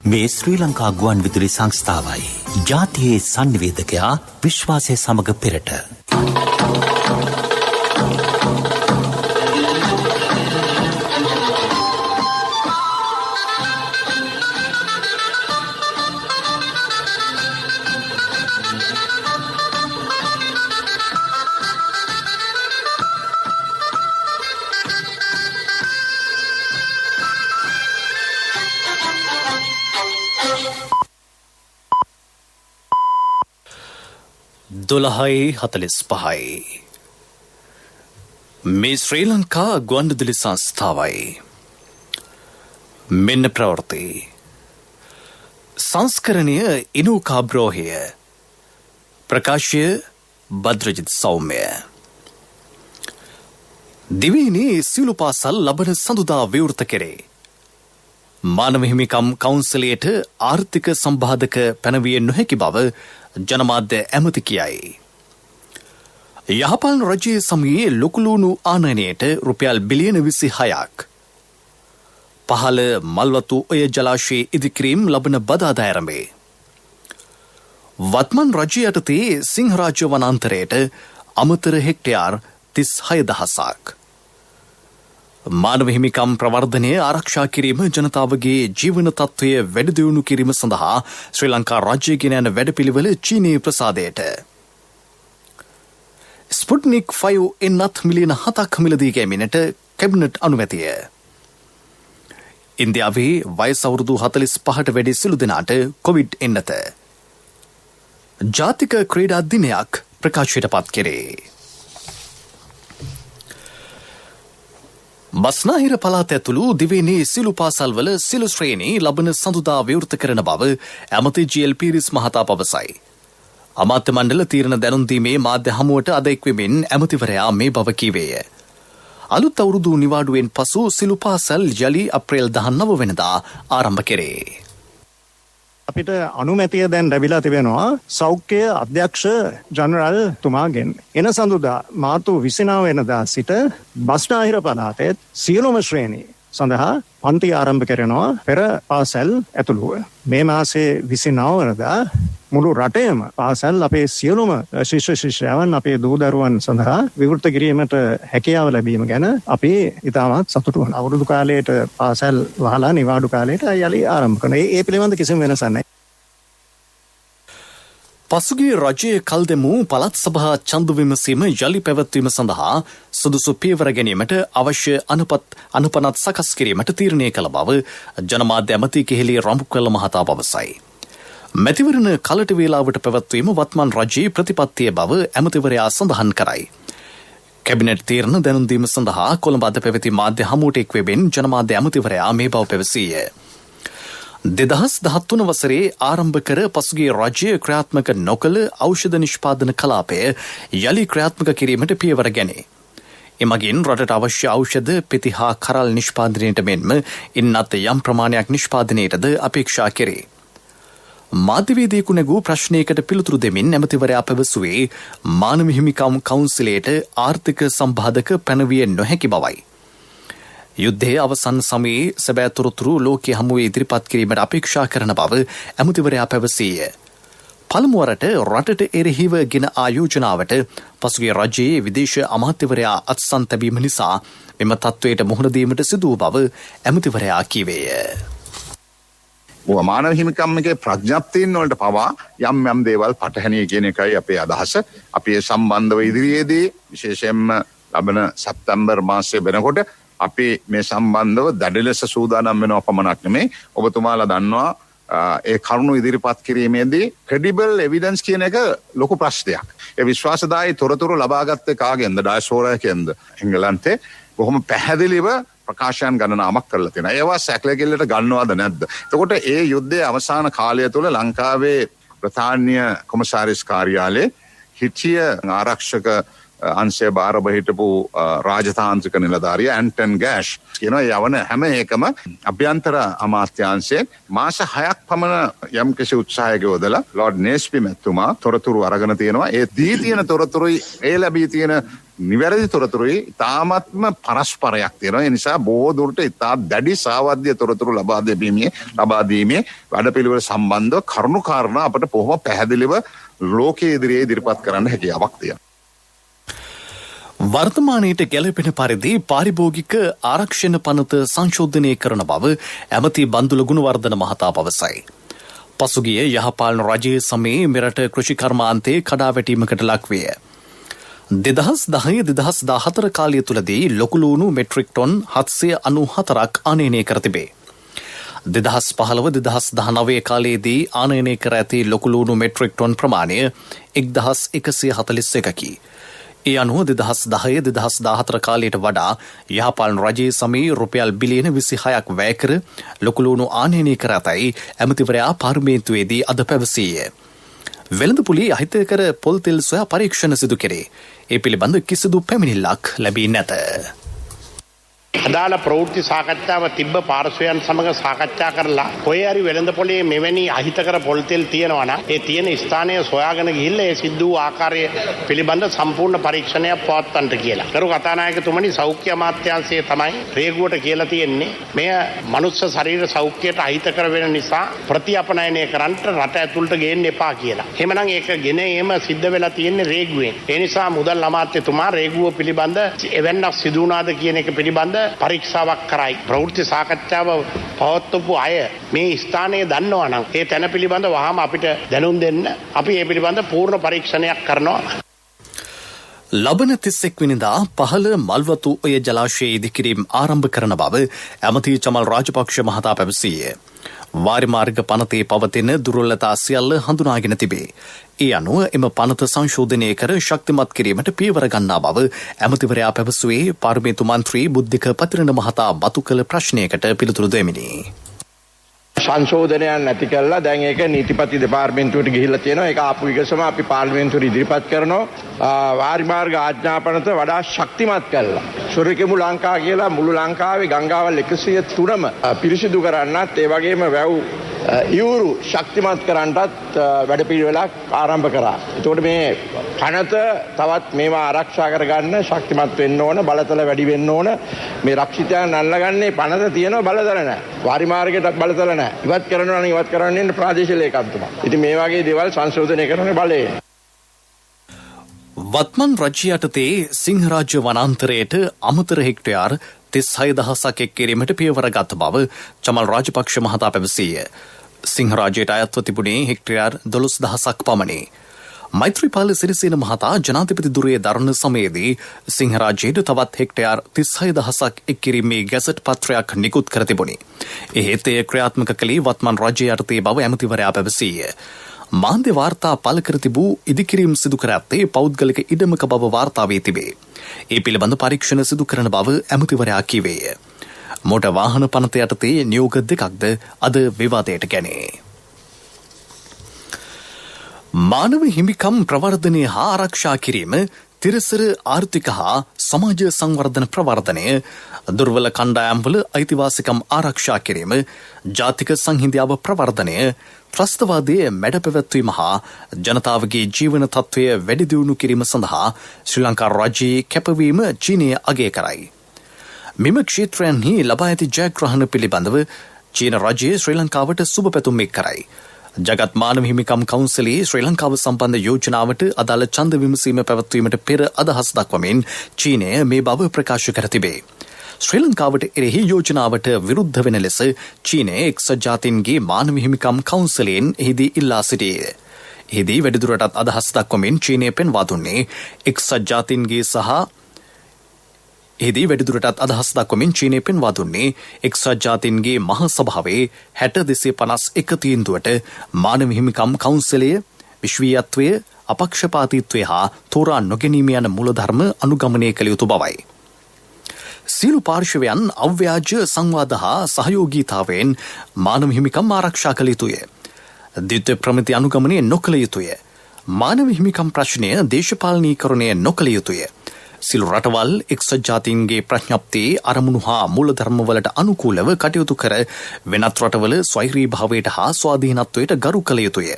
මේ ශ්‍රී ලංකා ගුවන් විදුලි සංස්ථාවයි. ජාතියේ සංනිවේදකයා විශ්වාසය සමග පෙරට. දොළහයි 45 මේ ශ්‍රී ලංකා ගුවන්විදුලි සංස්ථාවයි. මෙන්න ප්‍රවෘත්ති. සංස්කරණය ඉනුකාබ්‍රෝහය. ප්‍රකාශය බද්‍රජිත් සෞම්‍ය. දිවයිනේ සියලු පාසල් ලබන සඳුදා විවෘත කෙරේ. මානව හිමිකම් කවුන්සිලයට ආර්ථික සම්බාධක පැනවිය නොහැකි බව ජනමාධ්‍ය ඇමති කියයි. යහපාලන රජයේ සමයේ ලොකුලුණු ආනයනයට රුපියල් බිලියන 26ක්. පහළ මල්වතු ඔය ජලාශයේ ඉදිකිරීම් ලබන බදාදා ආරම්භේ. වත්මන් රජය යටතේ සිංහරාජ්‍ය වනාන්තරයට අමතර හෙක්ටයාර් 36000ක්. මානව හිමිකම් ප්‍රවර්ධනය ආරක්ෂා කිරීම ජනතාවගේ ජීවන තත්ත්වය වැඩි දියුණු කිරීම සඳහා ශ්‍රී ලංකා රාජ්‍ය ගෙන යන වැඩපිළිවෙල චීනයේ ප්‍රසාදයට. ස්පුට්නික් 5 එන්නත් මිලියන 7ක් මිලදී ගැනීමට කැබිනට් අනුමැතිය. ඉන්දියාවේ වයස අවුරුදු 45ට වැඩි සිළු දෙනාට කොවිඩ් එන්නත. ජාතික ක්‍රීඩා දිනයක් ප්‍රකාශයට පත් කෙරේ. බස්නාහිර පළාත ඇතුළු දිවයිනේ සිළු පාසල්වල සිළු ශ්‍රේණී ලබන සඳුදා විවෘත කරන බව ඇමති ජී.එල්. පීරිස් මහතා පවසයි. අමාත්‍ය මණ්ඩල තීරණ දැනුම් දීමේ මාධ්‍ය හමුවට අද එක්වෙමින් ඇමතිවරයා මේ බව කීවේය. අලුත් අවුරුදු නිවාඩුවෙන් පසු සිළු පාසල් යලි අප්‍රේල් 19 වෙනිදා ආරම්භ කෙරේ. අපිට අනුමැතිය දැන් ලැබිලා තිබෙනවා සෞඛ්‍ය අධ්‍යක්ෂ ජනරල් තුමාගෙන්. එන සඳුදා මාර්තු 29 වෙනිදා සිට බස්නාහිර පළාතේ සියලුම ශ්‍රේණි සඳහා පන්ති ආරම්භ කරනවා පෙර පාසල් ඇතුළුව. මේ මාසේ 29 වෙනිදා මුළු රටේම පාසල් අපේ සියලුම ශිෂ්‍ය ශිෂ්‍යාවන් අපේ දූ දරුවන් සඳහා විවෘත කිරීමට හැකියාව ලැබීම ගැන අපි ඉතාමත් සතුටු වෙනවා. අවුරුදු කාලයට පාසල් වහලා නිවාඩු කාලයට යලි ආරම්භ කරනවා. ඒ පිළිබඳ කිසිම වෙනසක් නැහැ. පසුගිය රජයේ කල් දෙමු පළාත් සභා ඡන්ද විමසීම යලි පැවැත්වීම සඳහා සුදුසු පියවර ගැනීමට අවශ්‍ය අනුපනත් සකස් කිරීමට තීරණය කළ බව ජනමාධ්‍ය ඇමති කෙහෙලි රම්පුකැල්ල මහතා පවසයි. මැතිවරණ කලට වේලාවට පැවැත්වීම වත්මන් රජයේ ප්‍රතිපත්තිය බව ඇමතිවරයා සඳහන් කරයි. කැබිනට් තීරණ දැනුම් දීම සඳහා කොළඹ අද පැවති මාධ්‍ය හමුවට එක්වෙමින් ජනමාධ්‍ය ඇමතිවරයා මේ බව පැවසීය. 2013 වසරේ ආරම්භ කර පසුගිය රජය ක්‍රියාත්මක නොකළ ඖෂධ නිෂ්පාදන කලාපය යලි ක්‍රියාත්මක කිරීමට පියවර ගැනේ. එමගින් රටට අවශ්‍ය ඖෂධ පෙති හා කරල් නිෂ්පාදනයට මෙන්ම ඉන්නත් යම් ප්‍රමාණයක් නිෂ්පාදනයටද අපේක්ෂා කෙරේ. මාධ්‍යවේදියෙකු නැගූ ප්‍රශ්නයකට පිළිතුරු දෙමින් ඇමතිවරයා පැවසුවේ මානව හිමිකම් කවුන්සිලයට ආර්ථික සම්බාධක පැනවිය නොහැකි බවයි. යුද්ධයේ අවසන් සමයේ සැබෑ තොරතුරු ලෝකයේ හමුවේ ඉදිරිපත් කිරීමට අපේක්ෂා කරන බව ඇමතිවරයා පැවසීය. පළමුවරට රටට එරෙහිව ගෙන ආයෝජනාවට පසුගිය රජයේ විදේශ අමාත්‍යවරයා අත්සන් තැබීම නිසා මෙම තත්ත්වයට මුහුණ දීමට සිදු වූ බව ඇමතිවරයා කීවේය. මානව හිමිකම් එකේ ප්‍රඥප්තියන් වලට පවා යම් යම් දේවල් පටහැනිය කියන එකයි අපේ අදහස. අපි ඒ සම්බන්ධව ඉදිරියේදී විශේෂයෙන්ම ලබන සැප්තැම්බර් මාසයේ වෙනකොට අපි මේ සම්බන්ධව දැඩි ලෙස සූදානම් වෙනවා පමණක් නෙමෙයි. ඔබතුමාලා දන්නවා ඒ කරුණු ඉදිරිපත් කිරීමේදී ක්‍රෙඩිබල් එවිඩන්ස් කියන එක ලොකු ප්‍රශ්නයක්. ඒ විශ්වාසදායී තොරතුරු ලබාගත්තේ කාගෙන්ද? ඩයස්පෝරාකෙන්ද? එංගලන්තේ බොහොම පැහැදිලිව ප්‍රකාශයන් ගණනාවක් කරලා තියෙනවා. ඒවා සැකලෙකිල්ලට ගන්නවද නැද්ද? එතකොට ඒ යුද්ධයේ අවසාන කාලය තුළ ලංකාවේ ප්‍රධාන්‍ය කොමසාරිස් කාර්යාලයේ හිටිය ආරක්ෂක අංශය භාරව හිටපු රාජතාන්ත්‍රික නිලධාරියා ඇන්ටන් ගෑෂ් කියනවා යවන හැම එකම අභ්‍යන්තර අමාත්‍යාංශයෙන් මාස 6ක් පමණ යම්කිසි උත්සාහයක යොදලා ලෝඩ් නේස්පි මැතිතුමා තොරතුරු අරගෙන තියෙනවා. ඒ දී තියෙන තොරතුරුයි ඒ ලැබී තියෙන නිවැරදි තොරතුරුයි තාමත්ම පරස්පරයක් තියෙනවා. ඒ නිසා බොහෝ දුරට ඉතා දැඩි සාවද්‍ය තොරතුරු ලබා දීමේ වැඩපිළිවෙල සම්බන්ධව කරුණු කාරණා අපට බොහොම පැහැදිලිව ලෝකයේ ඉදිරියේ ඉදිරිපත් කරන්න හැකියාවක් තියෙනවා. වර්තමානයට ගැලපෙන පරිදි පාරිභෝගික ආරක්ෂණ පනත සංශෝධනය කරන බව ඇමති බන්දුල ගුණවර්ධන මහතා පවසයි. පසුගිය යහපාලන රජයේ සමයේ මෙරට කෘෂිකර්මාන්තයේ කඩාවැටීමකට ලක්විය. 2010-2014 කාලය තුලදී ලොකුලූණු මෙට්‍රික් ටොන් 794ක් ආනයනය කර තිබේ. 2015-2019 කාලයේදී ආනයනය කර ඇති ලොකුලූණු මෙට්‍රික් ටොන් ප්‍රමාණය 1141කි. ඒ අනුව 2010-2014 කාලයට වඩා යහපාලන රජයේ සමයේ රුපියල් බිලියන 26ක් වැය කර ලොකුලූණු ආනයනය කර ඇතැයි ඇමතිවරයා පාර්ලිමේන්තුවේදී අද පැවසීය. වෙළඳපොලේ අහිතකර පොල් තෙල් සොයා පරීක්ෂණ සිදු කෙරේ. ඒ පිළිබඳ කිසිදු පැමිණිල්ලක් ලැබී නැත. අදාළ ප්‍රවෘත්ති සාකච්ඡාව තිබ්බ පාර්ශ්වයන් සමග සාකච්ඡා කරලා කොහේ හරි වෙළඳපොලේ මෙවැනි අහිතකර පොල් තෙල් තියෙනවා නම් ඒ තියෙන ස්ථානය සොයාගෙන ගිහිල්ලා ඒ සිද්ධ වූ ආකාරය පිළිබඳ සම්පූර්ණ පරීක්ෂණයක් පවත්වන්නට කියලා. කරු කතානායකතුමනි සෞඛ්‍ය අමාත්‍යාංශය තමයි රේගුවට කියලා තියෙන්නේ මෙය මනුස්ස ශරීර සෞඛ්‍යයට අහිතකර වෙන නිසා ප්‍රතිඅපනයනය කරන්නට රට ඇතුළට ගේන්න එපා කියලා. එහෙමනම් ඒක ගෙන එහෙම සිද්ධ වෙලා තියෙන්නේ රේගුවෙන්. ඒ නිසා මුදල් අමාත්‍යතුමා රේගුව පිළිබඳ එවැන්නක් සිදු වුණාද කියන එක පිළිබඳ පරීක්ෂාවක් කරයි. ප්‍රවෘත්ති සාකච්ඡාව පවත්වපු අය මේ ස්ථානයේ දන්නවා නම් ඒ තැන පිළිබඳ වහාම අපිට දැනුම් දෙන්න. අපි ඒ පිළිබඳ පූර්ණ පරීක්ෂණයක් කරනවා. ලබන 31 වෙනිදා පහළ මල්වතු ඔය ජලාශයේ ඉදිකිරීම ආරම්භ කරන බව ඇමති චමල් රාජපක්ෂ මහතා පැවසීය. වාරිමාර්ග පනතේ පවතින දුර්වලතා සියල්ල හඳුනාගෙන තිබේ. ඒ අනුව එම පනත සංශෝධනය කර ශක්තිමත් කිරීමට පියවර ගන්නා බව ඇමතිවරයා පැවසුවේ පාර්ලිමේන්තු මන්ත්‍රී බුද්ධික පතිරණ මහතා බතු කළ ප්‍රශ්නයකට පිළිතුරු දෙමිනි. සංශෝධනයක් නැති කළා දැන් ඒක නීතිපති දෙපාර්තමේන්තුවට ගිහිල්ලා තියෙනවා. ඒක ආපු විගසම අපි පාර්ලිමේන්තුවට ඉදිරිපත් කරනවා. වාරිමාර්ග ආඥාපනත වඩා ශක්තිමත් කළා. සොරකෙමු ලංකා කියලා මුළු ලංකාවේ ගංගාවල් 103ම පිරිසිදු කරන්නත් ඒ වගේම වැව් ඉවුරු ශක්තිමත් කරන්නටත් වැඩපිළිවෙලක් ආරම්භ කරා. ඒතකොට මේ පනත තවත් මේවා ආරක්ෂා කරගන්න ශක්තිමත් වෙන්න ඕන, බලතල වැඩි වෙන්න ඕන. මේ රක්ෂිතයන් අල්ලගන්නේ පනත තියෙනවා බලතල නැහැ. වාරිමාර්ගයටත් බලතල නැහැ. ඉවත් කරනවා නම් ඉවත් කරන්න ප්‍රාදේශීය ලේකම්තුමා. ඉතින් මේ වගේ දේවල් සංශෝධනය කරන බලය. වත්මන් රජය යටතේ සිංහරාජ්‍ය වනාන්තරයට අමතර හෙක්ටයාර් 36,000ක් එක් කිරීමට පියවර ගත් බව චමල් රාජපක්ෂ මහතා පැවසීය. සිංහරාජයට අයත්ව තිබුණේ හෙක්ටයාර් 12,000ක් පමණි. මෛත්‍රීපාල සිරිසේන මහතා ජනාධිපති දුරේ දරන සමයේදී සිංහරාජයට තවත් හෙක්ටයාර් 36,000ක් එක් කිරීමේ ගැසට් පත්‍රයක් නිකුත් කර තිබුණි. එහෙත් එය ක්‍රියාත්මක කළේ වත්මන් රජය යටතේ බව ඇමතිවරයා පැවසීය. මාන්ද්‍ය වාර්තා පළ කර තිබූ ඉදිකිරීම් සිදු කර ඇත්තේ පෞද්ගලික ඉඩමක බව වාර්තා වී තිබේ. ඒ පිළිබඳ පරීක්ෂණ සිදු කරන බව ඇමතිවරයා කිවේය. මෝටර් වාහන පනත යටතේ නියෝග දෙකක්ද අද විවාදයට ගැනේ. මානව හිමිකම් ප්‍රවර්ධනය හා ආරක්ෂා කිරීම, තිරසර ආර්ථික හා සමාජ සංවර්ධන ප්‍රවර්ධනය, දුර්වල කණ්ඩායම්වල අයිතිවාසිකම් ආරක්ෂා කිරීම, ජාතික සංහිඳියාව ප්‍රවර්ධනය, ත්‍රස්තවාදයේ මැඩ පැවැත්වීම හා ජනතාවගේ ජීවන තත්ත්වය වැඩි දියුණු කිරීම සඳහා ශ්‍රී ලංකා රජයේ කැපවීම චීනය අගය කරයි. මෙම ක්ෂේත්‍රයන්හි ලබා ඇති ජයග්‍රහණ පිළිබඳව චීන රජයේ ශ්‍රී ලංකාවට සුබ පැතුම් එක් කරයි. ජගත් මානව හිමිකම් කවුන්සිලේ ශ්‍රී ලංකාව සම්බන්ධ යෝජනාවට අදාළ ඡන්ද විමසීම පැවැත්වීමට පෙර අදහස් දක්වමින් චීනය මේ බව ප්‍රකාශ කර තිබේ. ශ්‍රී ලංකාවට එරෙහි යෝජනාවට විරුද්ධ වෙන ලෙස චීනය එක්සත් ජාතීන්ගේ මානව හිමිකම් කවුන්සිලයෙන් එහිදී ඉල්ලා සිටියේ. එහිදී වැඩිදුරටත් අදහස් දක්වමින් චීනය පෙන්වා දුන්නේ එක්සත් ජාතීන්ගේ සහ එහිදී වැඩිදුරටත් අදහස් දක්වමින් චීනය පෙන්වා දුන්නේ එක්සත් ජාතීන්ගේ මහ සභාවේ 60-251 තීන්දුවට මානව හිමිකම් කවුන්සිලය විශ්වීයත්වය, අපක්ෂපාතීත්වය හා තෝරා නොගැනීම යන මූලධර්ම අනුගමනය කළ යුතු බවයි. සියලු පාර්ශවයන් අව්‍යාජ සංවාද හා සහයෝගීතාවයෙන් මානව හිමිකම් ආරක්ෂා කළ යුතුය. ද්විත්ව ප්‍රමිති අනුගමනය නොකළ යුතුය. මානව හිමිකම් ප්‍රශ්නය දේශපාලනීකරණය නොකළ යුතුය. සිල් රටවල් එක්සත් ජාතීන්ගේ ප්‍රඥප්තියේ අරමුණු හා මූලධර්මවලට අනුකූලව කටයුතු කර වෙනත් රටවල ස්වෛරී භාවයට හා ස්වාධීනත්වයට ගරු කළ යුතුය.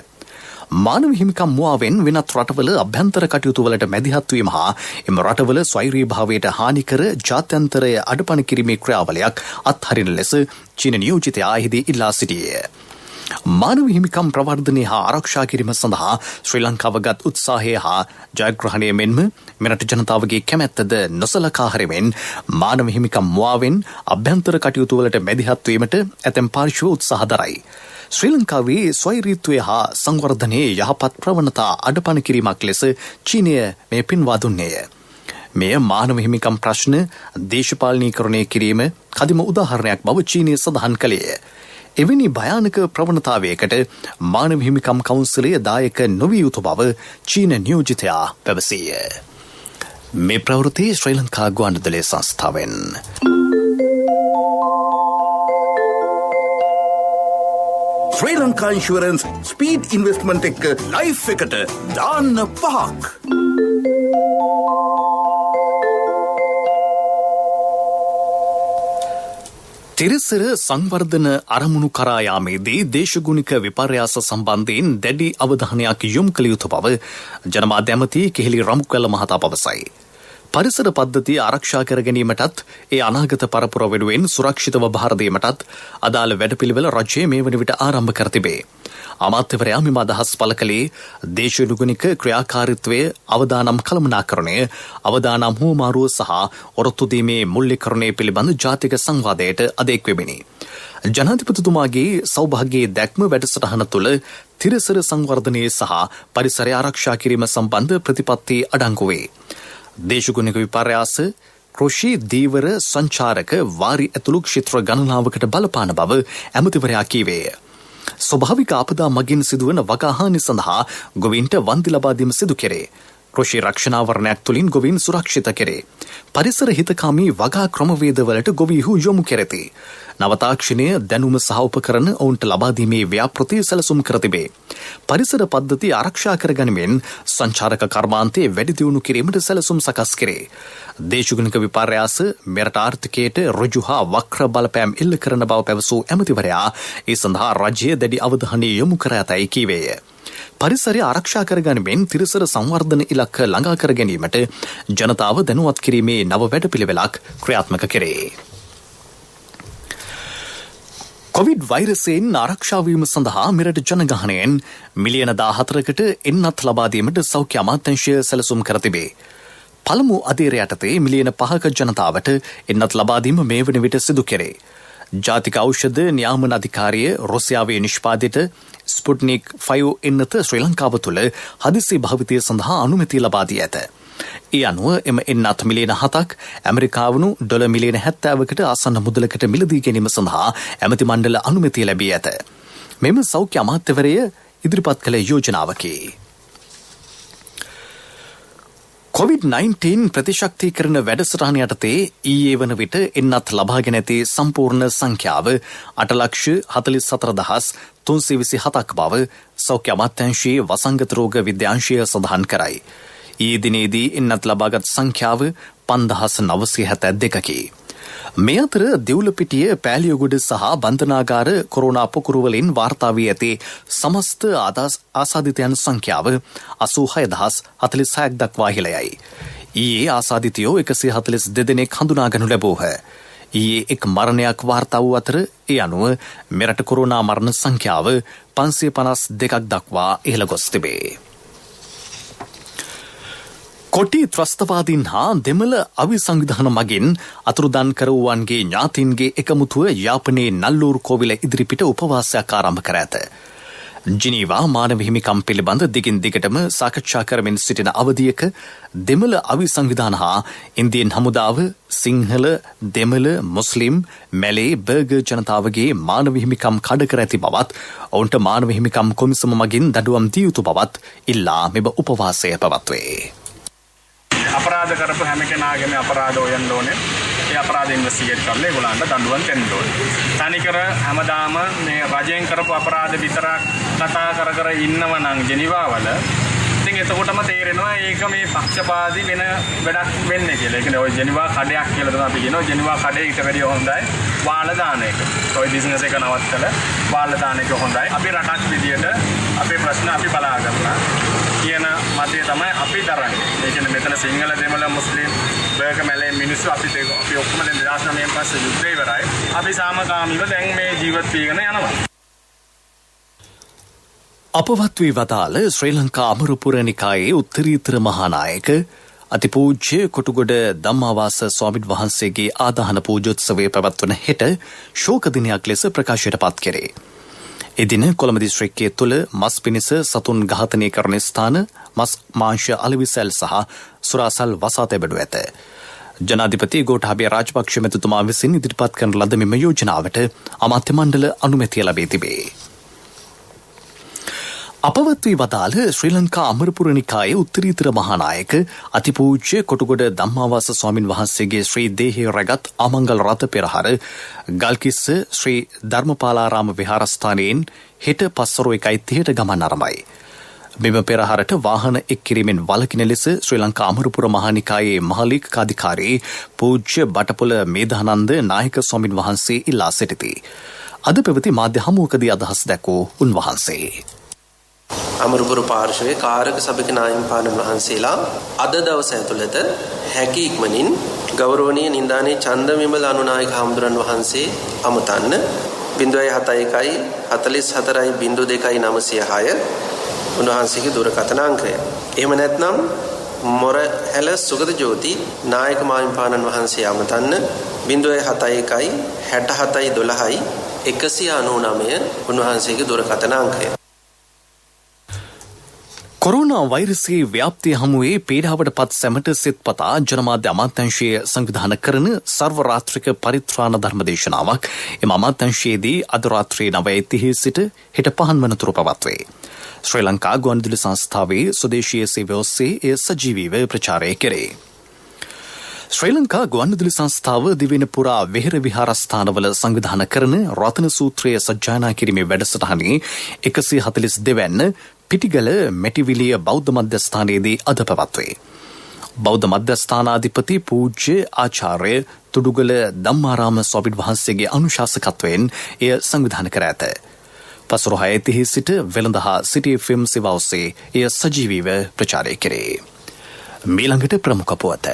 මානව හිමිකම් මුවාවෙන් වෙනත් රටවල අභ්‍යන්තර කටයුතු වලට මැදිහත් වීම හා එම රටවල ස්වෛරී භාවයට හානි කර ජාත්‍යන්තරය අඩපණ කිරීමේ ක්‍රියාවලයක් අත්හරින ලෙස චීන නියෝජිතයා එහිදී ඉල්ලා සිටියේ. මානව හිමිකම් ප්‍රවර්ධනය හා ආරක්ෂා කිරීම සඳහා ශ්‍රී ලංකාව ගත් උත්සාහය හා ජයග්‍රහණය මෙන්ම මෙරට ජනතාවගේ කැමැත්තද නොසලකා හැරීමෙන් මානව හිමිකම් මුවාවෙන් අභ්‍යන්තර කටයුතු වලට මැදිහත් වීමට ඇතැම් පාර්ශ්ව උත්සාහ දරයි. ශ්‍රී ලංකාවේ ස්වෛරීත්වය හා සංවර්ධනයේ යහපත් ප්‍රවණතා අඩපණ කිරීමක් ලෙස චීනය මේ පින්වා දුන්නේය. මෙය මානව හිමිකම් ප්‍රශ්න දේශපාලනීකරණය කිරීම කදිම උදාහරණයක් බව චීනය සඳහන් කළේය. එවැනි භයානක ප්‍රවණතාවයකට මානව හිමිකම් කවුන්සිලය දායක නොවිය යුතු බව චීන නියෝජිතයා පැවසීය. මේ ප්‍රවෘත්ති ශ්‍රී ලංකා ගුවන්විදුලි සංස්ථාවෙන්. ශ්‍රී ලංකා ඉන්ෂුරන්ස් ස්පීඩ් ඉන්වෙස්ට්මන්ට් එක්ක ලයිෆ් එකට දාන්න පහක්. තිරසර සංවර්ධන අරමුණු කරා යාමේදී දේශගුණික විපර්යාස සම්බන්ධයෙන් දැඩි අවධානයක් යොමු කළ යුතු බව ජනමාධ්‍ය ඇමති කෙහෙලි රමුකැල්ල මහතා පවසයි. පරිසර පද්ධතිය ආරක්ෂා කර ගැනීමටත් ඒ අනාගත පරපුර වෙනුවෙන් සුරක්ෂිතව බහර දීමටත් අදාළ වැඩපිළිවෙල රජය මේ වන විට ආරම්භ කර තිබේ. අමාත්‍යවරයා මෙම අදහස් පළ කළේ දේශගුණික ක්‍රියාකාරීත්වය අවදානම් කළමනාකරණය අවදානම් හුවමාරුව සහ ඔරොත්තු දීමේ මුල්‍යකරණය පිළිබඳ ජාතික සංවාදයට අදෙක් වෙමිනි. ජනාධිපතිතුමාගේ සෞභාග්‍යයේ දැක්ම වැඩසටහන තුළ තිරසර සංවර්ධනය සහ පරිසරය ආරක්ෂා කිරීම සම්බන්ධ ප්‍රතිපත්ති අඩංගු වේ. දේශගුණික විපර්යාස කෘෂි දීවර සංචාරක වාරි ඇතුළු ක්ෂේත්‍ර ගණනාවකට බලපාන බව ඇමතිවරයා කීවේය. ස්වභාවික ආපදා මගින් සිදුවන වගාහානි සඳහා ගොවීන්ට වන්දි ලබා දීම සිදු කෙරේ. කෘෂි රක්ෂණාවරණයක් තුළින් ගොවීන් සුරක්ෂිත කෙරේ. පරිසර හිතකාමී වගා ක්‍රමවේදවලට ගොවීහු යොමු කෙරෙති. නවතාක්ෂණය දැනුම සහ උපකරණ ඔවුන්ට ලබා දීමේ ව්‍යාපෘති සැලසුම් කර තිබේ. පරිසර පද්ධති ආරක්ෂා කර ගනිමින් සංචාරක කර්මාන්තයේ වැඩි දියුණු කිරීමට සැලසුම් සකස් කෙරේ. දේශගුණික විපර්යාස මෙරට ආර්ථිකයට ඍජු හා වක්‍ර බලපෑම් එල්ල කරන බව පැවසූ ඇමතිවරයා ඒ සඳහා රජය දැඩි අවධානය යොමු කර ඇතැයි කීවේය. පරිසරය ආරක්ෂා කර ගනිමින් තිරසර සංවර්ධන ඉලක්ක ළඟා කර ගැනීමට ජනතාව දැනුවත් කිරීමේ නව වැඩපිළිවෙලක් ක්‍රියාත්මක කෙරේ. කොවිඩ් වෛරසයෙන් ආරක්ෂා වීම සඳහා මෙරට ජනගහනයෙන් මිලියන 14කට එන්නත් ලබා දීමට සෞඛ්‍ය අමාත්‍යාංශය සැලසුම් කර තිබේ. පළමු අධීරය යටතේ මිලියන 5ක ජනතාවට එන්නත් ලබා දීම මේ වන විට සිදු කෙරේ. ජාතික ඖෂධ නියාමන අධිකාරිය රුසියාවේ නිෂ්පාදිත ස්පුට්නික් 5 එන්නත ශ්‍රී ලංකාව තුළ හදිසි භාවිතය සඳහා අනුමැතිය ලබා දී ඇත. ඒ අනුව එම එන්නත් මිලියන 7ක් ඇමරිකාවනු ඩොලර් මිලියන 70කට ආසන්න මුදලකට මිලදී ගැනීම සඳහා ඇමති මණ්ඩල අනුමැතිය ලැබී ඇත. මෙම සෞඛ්‍ය අමාත්‍යවරය ඉදිරිපත් කළ යෝජනාවකි. COVID-19 ප්‍රතිශක්තිකරණ වැඩසටහන යටතේ ඊයේ වන විට එන්නත් ලබාගෙන ඇති සම්පූර්ණ සංඛ්‍යාව 8,44,327ක් බව සෞඛ්‍ය අමාත්‍යාංශයේ වසංගත රෝග විද්‍යාංශය සඳහන් කරයි. ඊයේ දිනේදී එන්නත් ලබාගත් සංඛ්‍යාව 5,972කි. මේ අතර දෙව්ලපිටිය පෑලියගොඩ සහ බන්ධනාගාර කොරෝනා පොකුරු වලින් වාර්තා වී ඇති සමස්ත ආසාදිතයන් සංඛ්‍යාව 86,046ක් දක්වා ඉහළයයි. ඊයේ ආසාදිතයෝ 142 දෙනෙක් හඳුනාගනු ලැබූහ. ඊයේ එක් මරණයක් වාර්තා වූ අතර ඒ අනුව මෙරට කොරෝනා මරණ සංඛ්‍යාව 552ක් දක්වා ඉහළ ගොස් තිබේ. කොටි ත්‍රස්තවාදීන් හා දෙමළ අවි සංවිධාන මගින් අතුරුදන් කරවුවන්ගේ ඥාතීන්ගේ එකමුතුව යාපනයේ නල්ලූර් කෝවිල ඉදිරිපිට උපවාසයක් ආරම්භ කර ඇත. ජිනීවා මානව හිමිකම් පිළිබඳ දිගින් දිගටම සාකච්ඡා කරමින් සිටින අවධියක දෙමළ අවි සංවිධාන හා ඉන්දියන් හමුදාව සිංහල දෙමළ මුස්ලිම් මැලේ බර්ගර් ජනතාවගේ මානව හිමිකම් කඩ කර ඇති බවත් ඔවුන්ට මානව හිමිකම් කොමිසම මගින් දඩුවම් දිය යුතු බවත් ඉල්ලා මෙම උපවාසය පවත්වේ. අපරාධ කරපු හැම කෙනාගේම අපරාධ හොයන්න ඕනේ. ඒ අපරාධ ඉන්වෙස්ටිගේට් කරලා ඒගොල්ලන්ට දඬුවම් දෙන්න ඕනේ. තනිකර හැමදාම මේ රජයෙන් කරපු අපරාධ විතරක් කතා කර ඉන්නව නම් ජෙනීවා වල ඉතින් එතකොටම තේරෙනවා ඒක මේ පක්ෂපාතී වෙන වැඩක් වෙන්නේ කියලා. ඒ කියන්නේ ওই ජෙනිවා කඩයක් කියලා තමයි අපි කියනවා. ජෙනිවා කඩේ ඊට වැඩිය හොඳයි වාල දාන එක. ඔය බිස්නස් එක නවත්තලා වාල දාන එක හොඳයි. අපි රටක් විදියට අපේ ප්‍රශ්න අපි බලා ගන්නවා කියන මතය තමයි අපි දරන්නේ. ඒ කියන්නේ මෙතන සිංහල දෙමළ මුස්ලිම් බර්ග මැලේ මිනිස්සු අපි ඔක්කොම දැන් 2009 පස්සේ යුද්ධය ඉවරයි. අපි සාමකාමීව දැන් මේ ජීවත් වීගෙන යනවා. අපවත් වී වදාළ ශ්‍රී ලංකා අමරපුර නිකායේ උත්තරීතර මහානායක අතිපූජ්‍ය කොටුගොඩ ධම්මාවාස ස්වාමීන් වහන්සේගේ ආදාහන පූජෝත්සවය පැවැත්වන හෙට ශෝක දිනයක් ලෙස ප්‍රකාශයට පත් කෙරේ. එදින කොළඹ දිස්ත්‍රික්කයේ තුළ මස් පිණිස සතුන් ඝාතනය කරන ස්ථාන මස් මාංශ අලවිසැල් සහ සුරාසල් වසා තැබෙනු ඇත. ජනාධිපති ගෝඨාභය රාජපක්ෂ මැතිතුමා විසින් ඉදිරිපත් කරන ලද මෙම යෝජනාවට අමාත්‍ය මණ්ඩල අනුමැතිය ලැබී තිබේ. අපවත් වී වදාළ ශ්‍රී ලංකා අමරපුර නිකායේ උත්තරීතර මහානායක අතිපූජ්‍ය කොටුගොඩ ධම්මාවාස ස්වාමින් වහන්සේගේ ශ්‍රී දේහය රැගත් ආමංගල රථ පෙරහර ගල්කිස්ස ශ්‍රී ධර්මපාලාරාම විහාරස්ථානයෙන් හෙට පස්වරු 1:30ට ගමන් ආරම්භයි. මෙම පෙරහරට වාහන එක් කිරීමෙන් වළකින ලෙස ශ්‍රී ලංකා අමරපුර මහානිකායේ මහලේකකාධිකාරී පූජ්‍ය බටපොළ මේධානන්ද නායක ස්වාමින් වහන්සේ ඉල්ලා සිටිති. අද පැවති මාධ්‍ය හමුවකදී අදහස් දැක්වූ උන්වහන්සේ අමරපුර පාර්ශවයේ කාරක සභික නායකයන් වහන්සේලා අද දවස ඇතුළත හැකි ඉක්මනින් ගෞරවනීය නින්දානේ චන්දවිමල අනුනායක හමුදුරන් වහන්සේ අමතන්න 071 44 02 906 උන්වහන්සේගේ දුරකථන අංකය. එහෙම නැත්නම් මොරහැල සුගත ජෝති නායක මාහිමිපාණන් වහන්සේ අමතන්න 071 67 12 199 උන්වහන්සේගේ දුරකථන අංකය. කොරෝනා වෛරසයේ ව්‍යාප්තිය හමුවේ පීඩාවට පත් සැමට සිත්පතා ජනමාධ්‍ය අමාත්‍යංශය සංවිධානය කරන සර්ව රාත්‍රික පරිත්‍රාණ ධර්මදේශනාවක් එම අමාත්‍යංශයේදී අද රාත්‍රී 9:30 සිට හෙට 5 වනතුරු පවත්වේ. ශ්‍රී ලංකා ගුවන්විදුලි සංස්ථාවේ ස්වදේශීය සේවය ඔස්සේ එය සජීවීව ප්‍රචාරය කෙරේ. ශ්‍රී ලංකා ගුවන්විදුලි සංස්ථාව දිවෙන පුරා වෙහෙර විහාරස්ථානවල සංවිධානය කරන රතන සූත්‍රය සජ්ජායනා කිරීමේ වැඩසටහනේ 142 වැන්න පිටිගල මෙටිවිලිය බෞද්ධ මධ්‍යස්ථානයේදී අද පැවැත්වේ. බෞද්ධ මධ්‍යස්ථානාධිපති පූජ්‍ය ආචාර්ය තුඩුගල ධම්මාරාම ස්වාමීන් වහන්සේගේ අනුශාසකත්වයෙන් එය සංවිධානය කර ඇත. පසුර 6:30 සිට වෙළඳ හා සිටි ෆිල්ම් සේවා ඔස්සේ එය සජීවීව ප්‍රචාරය කෙරේ. මීළඟට ප්‍රමුඛ පුවත.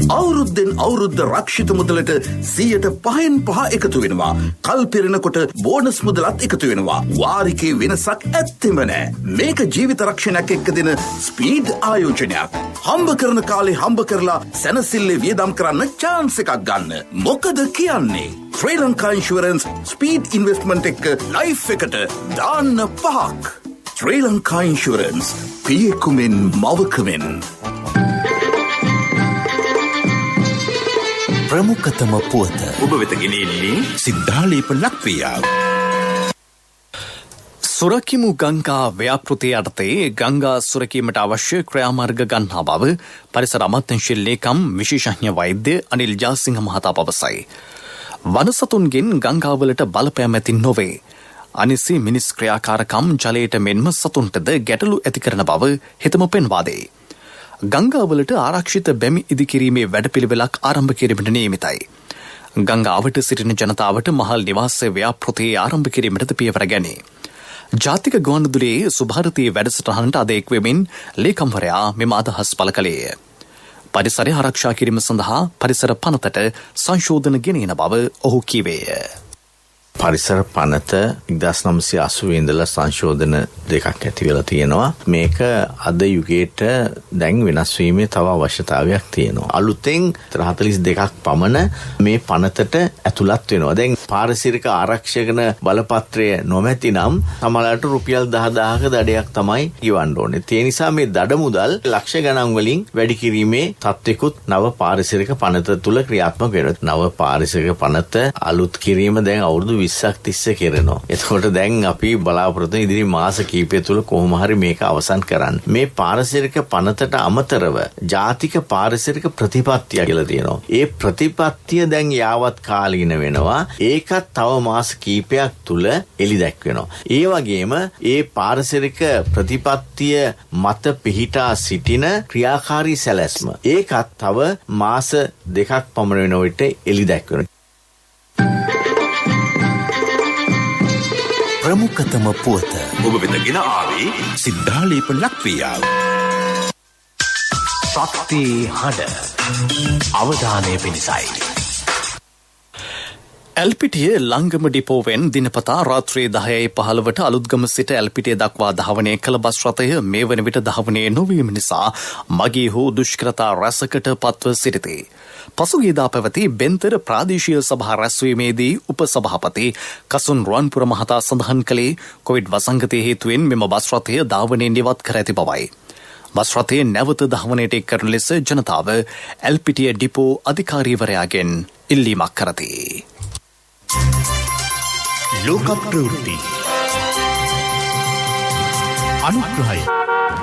අවුරුද්දෙන් අවුරුද්ද රක්ෂිත මුදලට 5% එකතු වෙනවා. කල් පෙරෙනකොට බෝනස් මුදලත් එකතු වෙනවා. වාරිකේ වෙනසක් ඇත්තෙම නෑ. මේක ජීවිත රක්ෂණයක් එක්ක දෙන ස්පීඩ් ආයෝජනයක්. හම්බ කරන කාලේ හම්බ කරලා සැනසෙල්ලේ වියදම් කරන්න chance එකක් ගන්න. මොකද කියන්නේ? ශ්‍රී ලංකා ඉන්ෂුරන්ස් ස්පීඩ් ඉන්වෙස්ට්මන්ට් එක්ක ලයිෆ් එකට දාන්න 5ක්. ශ්‍රී ලංකා ඉන්ෂුරන්ස් පියෙකුමෙන් මවකමෙන්. ප්‍රමුඛතම පුවත ඔබ වෙත ගෙනෙන්නේ සිද්ධාලේප ලක්‍රියාව. සුරකිමු ගංගා ව්‍යාපෘතිය යටතේ ගංගා සුරකීමට අවශ්‍ය ක්‍රියාමාර්ග ගන්නා බව පරිසර අමාත්‍යාංශයේ ලේකම් විශේෂඥ වෛද්‍ය අනිල් ජාසිංහ මහතා පවසයි. වනසතුන්ගෙන් ගංගාවලට බලපෑම් ඇති නොවේ. අනිසි මිනිස් ක්‍රියාකාරකම් ජලයට මෙන්ම සතුන්ටද ගැටලු ඇති කරන බව හිතම පෙන්වා දෙයි. ගංගාවලට ආරක්ෂිත බැමි ඉදිකිරීමේ වැඩපිළිවෙලක් ආරම්භ කිරීමට නියමිතයි. ගංගාවට සිටින ජනතාවට මහල් නිවාස ව්‍යාපෘතිය ආරම්භ කිරීමට පියවර ගැනේ. ජාතික ගුවන්විදුලියේ සුභාරතී වැඩසටහනට අද එක්වෙමින් ලේකම්වරයා මෙම අදහස් පළ කළේය. පරිසරය ආරක්ෂා කිරීම සඳහා පරිසර පනතට සංශෝධන ගෙනෙන බව ඔහු කීවේය. පරිසර පනත 1980 ඉඳලා සංශෝධන දෙකක් ඇති වෙලා තියෙනවා. මේක අද යුගයට දැන් වෙනස් වීමේ තව අවශ්‍යතාවයක් තියෙනවා. අලුතෙන් 42ක් පමණ මේ පනතට ඇතුළත් වෙනවා. දැන් පාරිසරික ආරක්ෂකන බලපත්‍රය නොමැති නම් සමහරවිට රුපියල් 10000ක දඩයක් තමයි ගෙවන්න ඕනේ. ඒ නිසා මේ දඩ මුදල් ලක්ෂ ගණන් වලින් වැඩි කිරීමේ තත්ත්විකුත් නව පාරිසරික පනත තුල ක්‍රියාත්මක වෙනවා. නව පාරිසරික පනත අලුත් කිරීම දැන් අවුරුදු 20ක් තිස්සේ කෙරෙනවා. එතකොට දැන් අපි බලාපොරොත්තු ඉදිරි මාස කීපය තුළ කොහොම හරි මේක අවසන් කරන්න. මේ පාරිසරික පනතට අමතරව ජාතික පාරිසරික ප්‍රතිපත්තිය කියලා තියෙනවා. ඒ ප්‍රතිපත්තිය දැන් යාවත් කාලීන වෙනවා. ඒකත් තව මාස කීපයක් තුළ එළි දැක්වෙනවා. ඒ වගේම ඒ පාරිසරික ප්‍රතිපත්තිය මත පිහිටා සිටින ක්‍රියාකාරී සැලැස්ම ඒකත් තව මාස 2ක් පමණ වෙන විට එළි දැක්වෙනවා. ප්‍රමුඛතම පුවත ඔබ වෙතගෙන ආවේ සිද්ධාලේප ලක්ප්‍රියාව. ශක්ති හඬ අවධානය පිණිසයි. ඇල්පිටිය ලංගම ඩිපෝවෙන් දිනපතා රාත්‍රී 10:15ට අලුත්ගම සිට ඇල්පිටිය දක්වා ධාවනය කළ බස් රථය මේ වන විට ධාවනය නොවීම නිසා මගී හෝ දුෂ්කරතා රැසකට පත්ව සිටිති. පසුගියදා පැවති බෙන්තර ප්‍රාදේශීය සභා රැස්වීමේදී උපසභාපති කසුන් රුවන්පුර මහතා සඳහන් කළේ කොවිඩ් වසංගතය හේතුවෙන් මෙම බස් රථය ධාවනයෙන් ඉවත් කර ඇති බවයි. බස් රථය නැවත ධාවනයට එක් කරන ලෙස ජනතාව ඇල්පිටිය ඩිපෝ අධිකාරීවරයාගෙන් ඉල්ලීමක් කරති. ලෝක ප්‍රවෘත්ති අනුග්‍රහය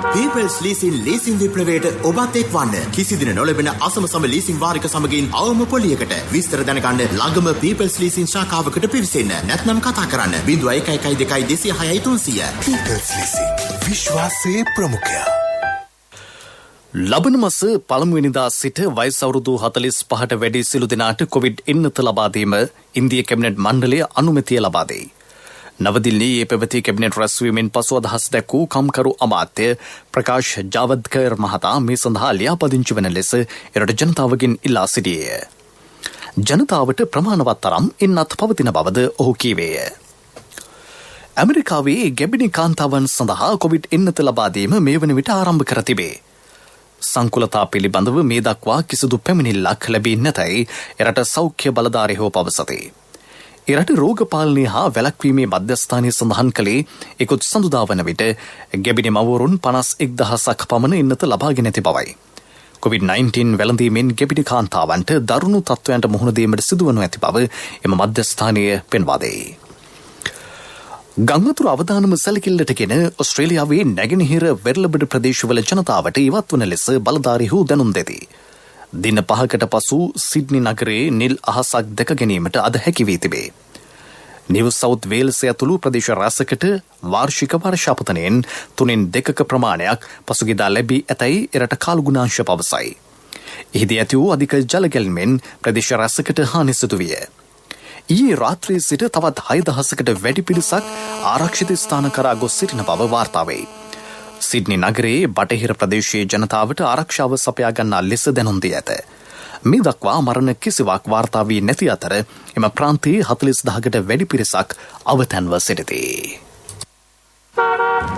පීපල්ස් ලීසින් ලීසින් විප්ලවයට ඔබත් එක්වන්න. කිසිදින නොලැබෙන අසම සම ලීසින් වාරික සමගින් අවම පොලියකට විස්තර දැනගන්න ළඟම පීපල්ස් ලීසින් ශාඛාවකට පිවිසෙන්න. නැත්නම් කතා කරන්න 0112 206 300. පීපල්ස් ලීසින් විශ්වාසයේ ප්‍රමුඛයා. ලබන මාස පළමුවෙනිදා සිට වයස අවුරුදු 45ට වැඩි සිළු දෙනාට කොවිඩ් එන්නත ලබා දීම ඉන්දිය කැබිනට් මණ්ඩලය අනුමැතිය ලබා දෙයි. නවදිල්ලියේ පැවති කැබිනට් රැස්වීමෙන් පසු අදහස් දැක්වූ කම්කරු අමාත්‍ය ප්‍රකාශ් ජාවද්කර් මහතා මේ සඳහා ලියාපදිංචි වන ලෙස එරට ජනතාවගෙන් ඉල්ලා සිටියේය. ජනතාවට ප්‍රමාණවත් තරම් එන්නත් පවතින බවද ඔහු කීවේය. ඇමරිකාවේ ගැබිනි කාන්තාවන් සඳහා කොවිඩ් එන්නත ලබා දීම මේ වන විට ආරම්භ කර තිබේ. සංකුලතා පිළිබඳව මේ දක්වා කිසිදු පැමිණිල්ලක් ලැබී නැතැයි එරට සෞඛ්‍ය බලධාරීහු පවසති. එරට රෝග පාලනය හා වැළැක්වීමේ මධ්‍යස්ථානය සඳහන් කළේ ඉකුත් සඳුදා වන විට ගැබිනි මවුරුන් 51,000ක් පමණ එන්නත ලබාගෙන ඇති බවයි. COVID-19 වැළඳීමෙන් ගැබිනි කාන්තාවන්ට දරුණු තත්ත්වයන්ට මුහුණ දීමට සිදුවනු ඇති බව එම මධ්‍යස්ථානය පෙන්වා දෙයි. ගංවතුර අවදානම සැලකිල්ලටගෙන ඔස්ට්‍රේලියාවේ නැගෙනහිර වෙරළබඩ ප්‍රදේශවල ජනතාවට ඉවත් වන ලෙස බලධාරීහු දැනුම් දෙති. දින 5කට පසු සිඩ්නි නගරයේ නිල් අහසක් දැක ගැනීමට අද හැකි වී තිබේ. නිව් සවුත් වේල්ස් ඇතුළු ප්‍රදේශ රැසකට වාර්ෂික වර්ෂාපතනයෙන් 3/2 ප්‍රමාණයක් පසුගියදා ලැබී ඇතැයි එරට කාලගුණාංශ පවසයි. එහිදී ඇති වූ අධික ජල ගැල්මෙන් ප්‍රදේශ රැසකට හානි සිදු විය. ඊයේ රාත්‍රියේ සිට තවත් 6,000කට වැඩි පිරිසක් ආරක්ෂිත ස්ථාන කරා ගොස් සිටින බව වාර්තා වෙයි. සිඩ්නි නගරයේ බටහිර ප්‍රදේශයේ ජනතාවට ආරක්ෂාව සපයා ගන්නා ලෙස දැනුම් දී ඇත. මේ දක්වා මරණ කිසිවක් වාර්තා වී නැති අතර එම ප්‍රාන්තයේ 40,000කට වැඩි පිරිසක් අවතැන්ව සිටිති.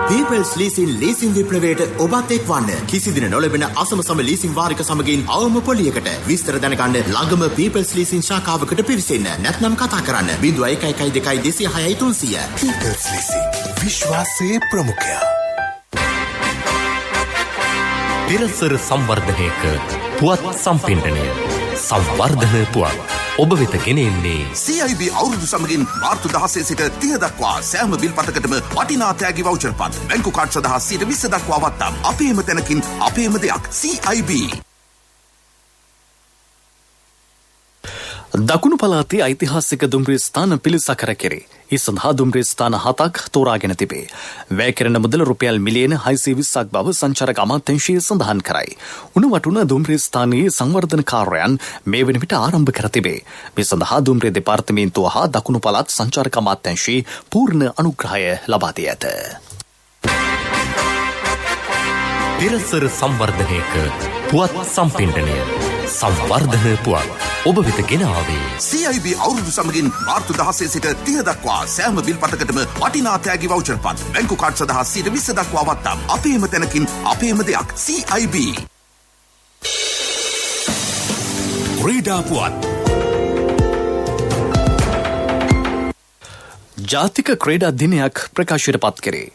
පීපල්ස් ලීසින් ලීසින් විප්ලවයට ඔබත් එක්වන්න. කිසිදින නොලැබෙන අසම සම ලීසින් වාරික සමගින් අවම පොලියකට විස්තර දැනගන්න ළඟම පීපල්ස් ලීසින් ශාඛාවකට පිවිසෙන්න. නැත්නම් කතා කරන්න 0112 206 300. පීපල්ස් ලීසින් විශ්වාසයේ ප්‍රමුඛයා. පිරසර සංවර්ධනයක පුවත් සම්පින්ඩනය සංවර්ධන පුවත් ඔබ වෙත ගෙනෙන්නේ CIB අවුරුදු සමගින් මාර්තු 16 සිට 30 දක්වා සෑම බිල් පතකටම වටිනා තෑගි වවුචර් පත් බැංකු කාඩ් සඳහා 20% දක්වා වත්තා අපේම තැනකින් අපේම දෙයක් CIB. දකුණු පළාතේ ඓතිහාසික දුම්රිය ස්ථාන පිළිසකර කෙරේ. ඒ සඳහා දුම්රිය ස්ථාන 7ක් තෝරාගෙන තිබේ. වැය කෙරෙන මුදල රුපියල් මිලියන 620ක් බව සංචාරක අමාත්‍යාංශය සඳහන් කරයි. උණවටුන දුම්රිය ස්ථානයේ සංවර්ධන කාර්යයන් මේ වන විට ආරම්භ කර තිබේ. මේ සඳහා දුම්රිය දෙපාර්තමේන්තුව හා දකුණු පළාත් සංචාරක අමාත්‍යාංශයේ පූර්ණ අනුග්‍රහය ලබා දී ඇත. පිරසර සංවර්ධනයක පුවත් සම්පින්ඩනය සංවර්ධන පුවත් ඔබ වෙත ගෙන ආවේ CIB අවුරුදු සමගින් මාර්තු 16 සිට 30 දක්වා සෑම බිල් පතකටම වටිනා තෑගි වවුචර් පත් බැංකු කාඩ් සඳහා 20% දක්වා වත්තා අපේම තැනකින් අපේම දෙයක් CIB. ක්‍රීඩා පුවත් ජාතික ක්‍රීඩා දිනයක් ප්‍රකාශයට පත් කරේ.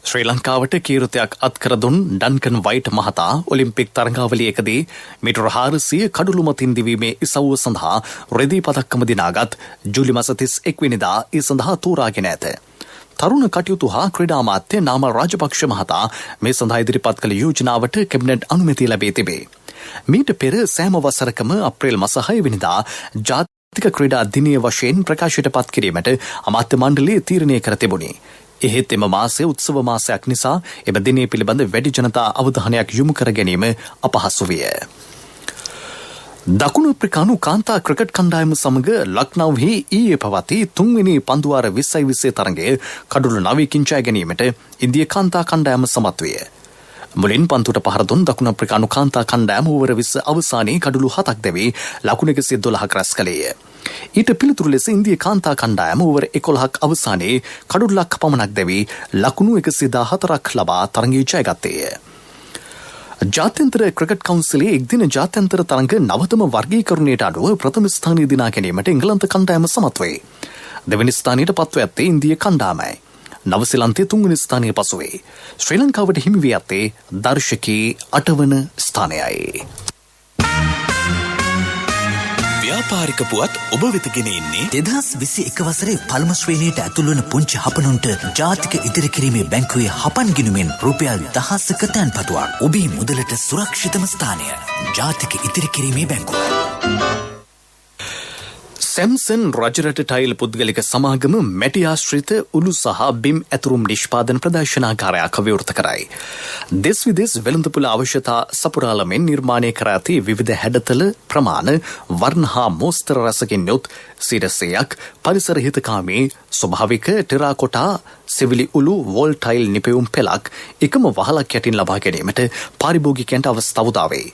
ශ්‍රී ලංකාවට කීර්තියක් අත්කර දුන් ඩන්කන් වයිට් මහතා ඔලිම්පික් තරඟාවලියකදී මීටර 400 කඩළු මතින් දිවීමේ ඉසව්ව සඳහා රෙදි පදක්කම දිනාගත් ජූලි මාස 31 වෙනිදා ඒ සඳහා තෝරාගෙන ඇත. තරුණ කටයුතු හා ක්‍රීඩා අමාත්‍ය නාමල් රාජපක්ෂ මහතා මේ සඳහා ඉදිරිපත් කළ යෝජනාවට කැබිනට් අනුමැතිය ලැබී තිබේ. මීට පෙර සෑම වසරකම අප්‍රේල් මාස 6 වෙනිදා ජාතික ක්‍රීඩා දිනය වශයෙන් ප්‍රකාශයට පත් කිරීමට අමාත්‍ය මණ්ඩලය තීරණය කර තිබුණි. එහෙත් එම මාසය උත්සව මාසයක් නිසා එම දිනය පිළිබඳ වැඩි ජනතා අවධානයක් යොමු කර ගැනීම අපහසු විය. දකුණු අප්‍රිකානු කාන්තා ක්‍රිකට් කණ්ඩායම සමග ලක්නව්හි ඊයේ පවති 3 වෙනි පන්දුවාර 2020 තරගයේ කඩළු 9කින් ජය ගැනීමට ඉන්දිය කාන්තා කණ්ඩායම සමත් විය. මුලින් පන්දුවට පහර දුන් දකුණු අප්‍රිකානු කාන්තා කණ්ඩායම ඕවර 20 අවසානයේ කඩළු 7ක් දැවී ලකුණු 112ක් රැස් කළේය. ඊට පිළිතුරු ලෙස ඉන්දිය කාන්තා කණ්ඩායම ඕවර 11ක් අවසානයේ කඩුල්ලක් පමණක් දැවී ලකුණු 114ක් ලබා තරගය ජයගත්තේය. ජාත්‍යන්තර ක්‍රිකට් කවුන්සිලේ එක්දින ජාත්‍යන්තර තරඟ නවතම වර්ගීකරණයට අනුව ප්‍රථම ස්ථානය දිනා ගැනීමට එංගලන්ත කණ්ඩායම සමත් වේ. දෙවැනි ස්ථානයට පත්ව ඇත්තේ ඉන්දිය කණ්ඩායමයි. නවසීලන්තයේ 3 වෙනි ස්ථානය පසුවේ. ශ්‍රී ලංකාවට හිමි වී ඇත්තේ දර්ශකී 8 වන ස්ථානයයි. ව්‍යාපාරික පුවත් ඔබ වෙත ගෙන එන්නේ 2021 වසරේ පළමු ශ්‍රේණියට ඇතුළු වන පුංචි හපනුන්ට ජාතික ඉදිරි කිරීමේ බැංකුවේ හපන් ගිණුමෙන් රුපියල් 1000ක තැන්පතුවක්. ඔබේ මුදලට සුරක්ෂිතම ස්ථානය ජාතික ඉදිරි කිරීමේ බැංකුව. සැම්සන් රජරට ටයිල් පුද්ගලික සමාගම මැටි ආශ්‍රිත උළු සහ බිම් ඇතුරුම් නිෂ්පාදන ප්‍රදර්ශනාකාරයක් විවෘත කරයි. දෙස් විදෙස් වෙළඳපොළ අවශ්‍යතා සපුරාලමින් නිර්මාණය කර ඇති විවිධ හැඩතල ප්‍රමාණ වර්ණ හා මෝස්තර රසකින් යුත් 100ක් පරිසර හිතකාමී ස්වභාවික ටෙරාකොටා සිවිලි උළු වෝල් ටයිල් නිපැයුම් පෙළක් එකම වහලක් යටින් ලබා ගැනීමට පාරිභෝගිකයන්ට අවස්ථාව උදා වේ.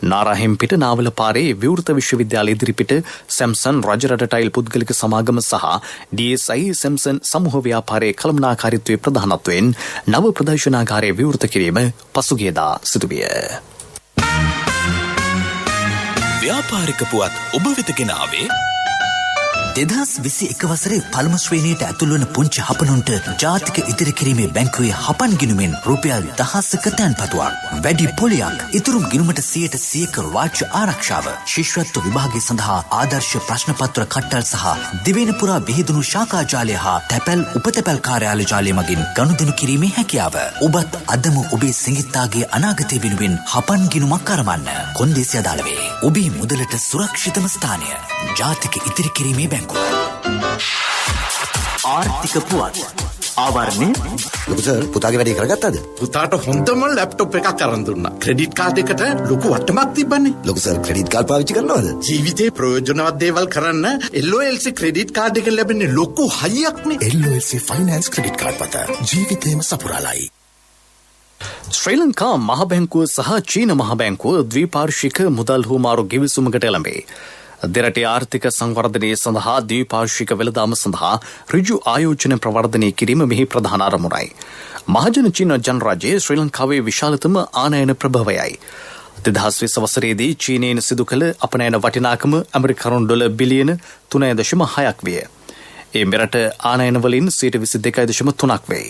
නාරාහෙම්පිට නාවල පාරේ විවෘත විශ්වවිද්‍යාල ඉදිරිපිට සැම්සන් රජරට ටයිල් පුද්ගලික සමාගම සහ DSI සැම්සන් සමූහ ව්‍යාපාරයේ කළමනාකාරීත්වයේ ප්‍රධානත්වයෙන් නව ප්‍රදර්ශනාගාරය විවෘත කිරීම පසුගියදා සිදුවිය. ව්‍යාපාරික පුවත් ඔබ වෙත ගෙන ආවේ 2021 වසරේ පළමු ශ්‍රේණියට ඇතුළු වන පුංචි හපනුන්ට ජාතික ඉදිරි කිරීමේ බැංකුවේ හපන් ගිණුමෙන් රුපියල් 1000ක තැන්පතුවක්. වැඩි පොලියක් ඉතුරුම් ගිණුමට 100% රාජ්‍ය ආරක්ෂාව. ශිෂ්‍යත්ව විභාගය සඳහා ආදර්ශ ප්‍රශ්න පත්‍ර කට්ටල් සහ දිවයින පුරා විහිදුණු ශාඛා ජාලය හා තැපැල් උපතැපැල් කාර්යාල ජාලය මගින් ගනුදෙනු කිරීමේ හැකියාව. ඔබත් අදම ඔබේ සිඟිත්තාගේ අනාගතය වෙනුවෙන් හපන් ගිණුමක් අරඹන්න. කොන්දේසි අදාළ වේ. ඔබේ මුදලට සුරක්ෂිතම ස්ථානය ජාතික ඉදිරි කිරීමේ බැංකුව. ආර්ථික පුවත් ආවරණය ලොකු සර් පුතාගේ වැඩේ කරගත්තද? පුතාට හොඳම ලැප්ටොප් එකක් අරන් දුන්නා. ක්‍රෙඩිට් කාඩ් එකට ලොකු වටමක් තිබ්බනේ. ලොකු සර් ක්‍රෙඩිට් කාඩ් පාවිච්චි කරනවද? ජීවිතේ ප්‍රයෝජනවත් දේවල් කරන්න LOLC ක්‍රෙඩිට් කාඩ් එක ලැබෙන්නේ ලොකු හයියක්නේ. LOLC ෆයිනෑන්ස් ක්‍රෙඩිට් කාඩ් පත ජීවිතේම සපුරාලයි. ශ්‍රී ලංකා මහ බැංකුව සහ චීන මහ බැංකුව ද්විපාර්ශ්වික මුදල් හුවමාරු ගිවිසුමකට එළඹේ. දෙරටේ ආර්ථික සංවර්ධනය සඳහා ද්විපාර්ශ්වික වෙළඳාම සඳහා ඍජු ආයෝජන ප්‍රවර්ධනය කිරීම මෙහි ප්‍රධාන අරමුණයි. මහජන චීන ජනරාජ්‍යය ශ්‍රී ලංකාවේ විශාලතම ආනයන ප්‍රභවයයි. 2020 වසරේදී චීනයෙන් සිදු කළ අපනයන වටිනාකම ඇමරිකානු ඩොලර් බිලියන 3.6ක් විය. ඒ මෙරට ආනයන වලින් 22.3ක් වේ.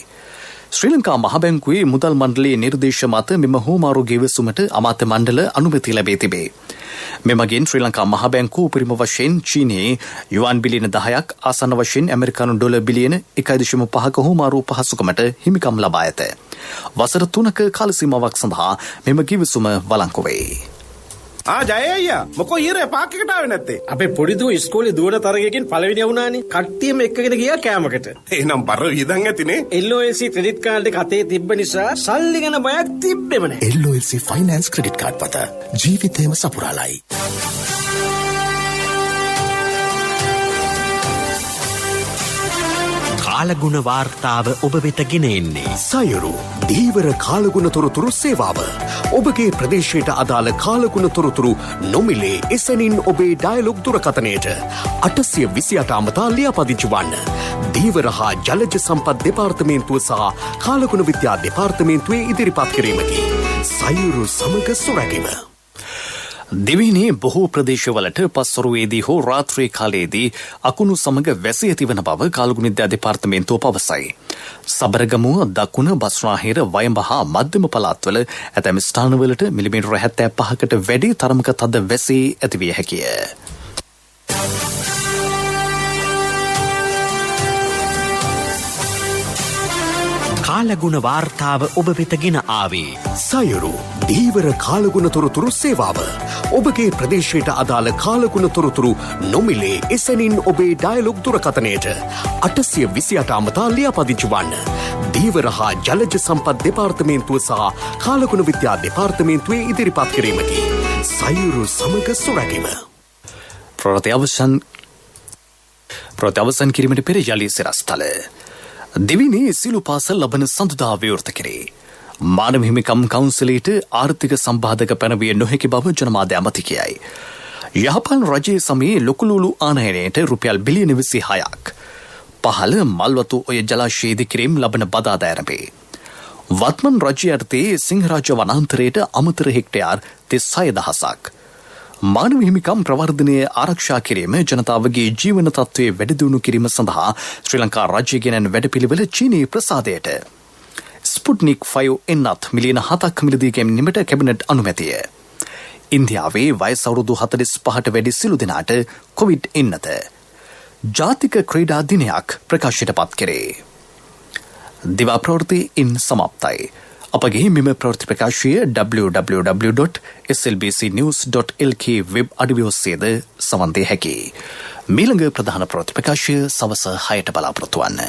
ශ්‍රී ලංකා මහ බැංකුවේ මුදල් මණ්ඩලයේ නිර්දේශ මත මෙම හුවමාරු ගෙවසුමට අමාත්‍ය මණ්ඩල අනුමැතිය ලැබී තිබේ. මෙමගින් ශ්‍රී ලංකා මහ බැංකුව උපරිම වශයෙන් චීනයේ යුවන් බිලියන 10ක් ආසන්න වශයෙන් ඇමරිකානු ඩොලර් බිලියන 1.5ක හුවමාරු පහසුකමට හිමිකම් ලබා ඇත. වසර 3ක කාල සීමාවක් සඳහා මෙම ගෙවසුම වළංගු වේ. ජය අයියා මොකෝ ඊරේ පාක් එකට ආවේ නැත්තේ? අපේ පොඩි දූ ඉස්කෝලේ දුවන තරගයකින් පළවෙනි වුණානේ. කට්ටියම එක්කගෙන ගියා කෑමකට. එහෙනම් බර වියදම් ඇතිනේ. LOLC ක්‍රෙඩිට් කාඩ් එක අතේ තිබ්බ නිසා සල්ලි ගැන බයක් තිබ්බෙම නැහැ. LOLC ෆයිනෑන්ස් ක්‍රෙඩිට් කාඩ් පත ජීවිතේම සපුරාලයි. කාලගුණ වාර්තාව ඔබ වෙත ගෙන එන්නේ සයුරු දීවර කාලගුණ තොරතුරු සේවාව. ඔබගේ ප්‍රදේශයට අදාළ කාලගුණ තොරතුරු නොමිලේ එසැනින් ඔබේ ඩයලොග් දුරකථනයට 828 අමතා ලියාපදිංචි වන්න. දීවර හා ජලජ සම්පත් දෙපාර්තමේන්තුව සහ කාලගුණ විද්‍යා දෙපාර්තමේන්තුවේ ඉදිරිපත් කිරීමකි. සයුරු සමග සොරැගීම. දිවයිනේ බොහෝ ප්‍රදේශවලට පස්වරුවේදී හෝ රාත්‍රී කාලයේදී අකුණු සමග වැසී ඇතිවන බව කාලගුණ විද්‍යා දෙපාර්තමේන්තුව පවසයි. සබරගමුව දකුණ බස්නාහිර වයඹ හා මධ්‍යම පළාත්වල ඇතැම් ස්ථානවලට මිලිමීටර 75කට වැඩි තරමක තද වැසී ඇතිවිය හැකිය. කාලගුණ වාර්තාව ඔබ වෙත ගෙන ආවේ සයුරු දීවර කාලගුණ තොරතුරු සේවාව. ඔබගේ ප්‍රදේශයට අදාළ කාලගුණ තොරතුරු නොමිලේ එසැනින් ඔබේ ඩයලොග් දුරකථනයට 828 අමතා ලියාපදිංචි වන්න. දීවර හා ජලජ සම්පත් දෙපාර්තමේන්තුව සහ කාලගුණ විද්‍යා දෙපාර්තමේන්තුවේ ඉදිරිපත් කිරීමකි. සයුරු සමග සුරැකීම. ප්‍රතිවසන් කිරීමට පෙර යලි සිරස්තල. දිවිනේ සිළු පාසල් ලබන සඳුදා විවෘත කෙරේ. මානව හිමිකම් කවුන්සිලයට ආර්ථික සම්බාධක පැනවිය නොහැකි බව ජනමාධ්‍ය අමතිකයයි. යහපන් රජයේ සමයේ ලොකුලූලු ආනයනයට රුපියල් බිලියන 26ක්. පහළ මල්වතු ඔය ජලාශයේදී කිරීම් ලබන බදාදා ඇරඹේ. වත්මන් රජය යටතේ සිංහරාජ වනාන්තරයට අමතර හෙක්ටයාර් 36000ක්. මානව හිමිකම් ප්‍රවර්ධනය ආරක්ෂා කිරීම ජනතාවගේ ජීවන තත්ත්වයේ වැඩිදියුණු කිරීම සඳහා ශ්‍රී ලංකා රජය ගෙනන වැඩපිළිවෙල චීනී ප්‍රසාදයට ස්පුට්නික් 5 එන්නත් මිලියන 7ක් මිලදී ගැනීමට කැබිනට් අනුමැතිය. ඉන්දියාවේ වයස අවුරුදු 45ට වැඩි සිළු දෙනාට කොවිඩ් එන්නත. ජාතික ක්‍රීඩා දිනයක් ප්‍රකාශයට පත් කෙරේ. දිවා ප්‍රවෘත්ති ඉන් සමාප්තයි. අපගේ මෙම ප්‍රවෘත්ති ප්‍රකාශය www.slbcnews.lk වෙබ් අඩවි ඔස්සේද සවන් දිය හැකියි. මීළඟ ප්‍රධාන ප්‍රවෘත්ති ප්‍රකාශය සවස 6ට බලාපොරොත්තු වන්න.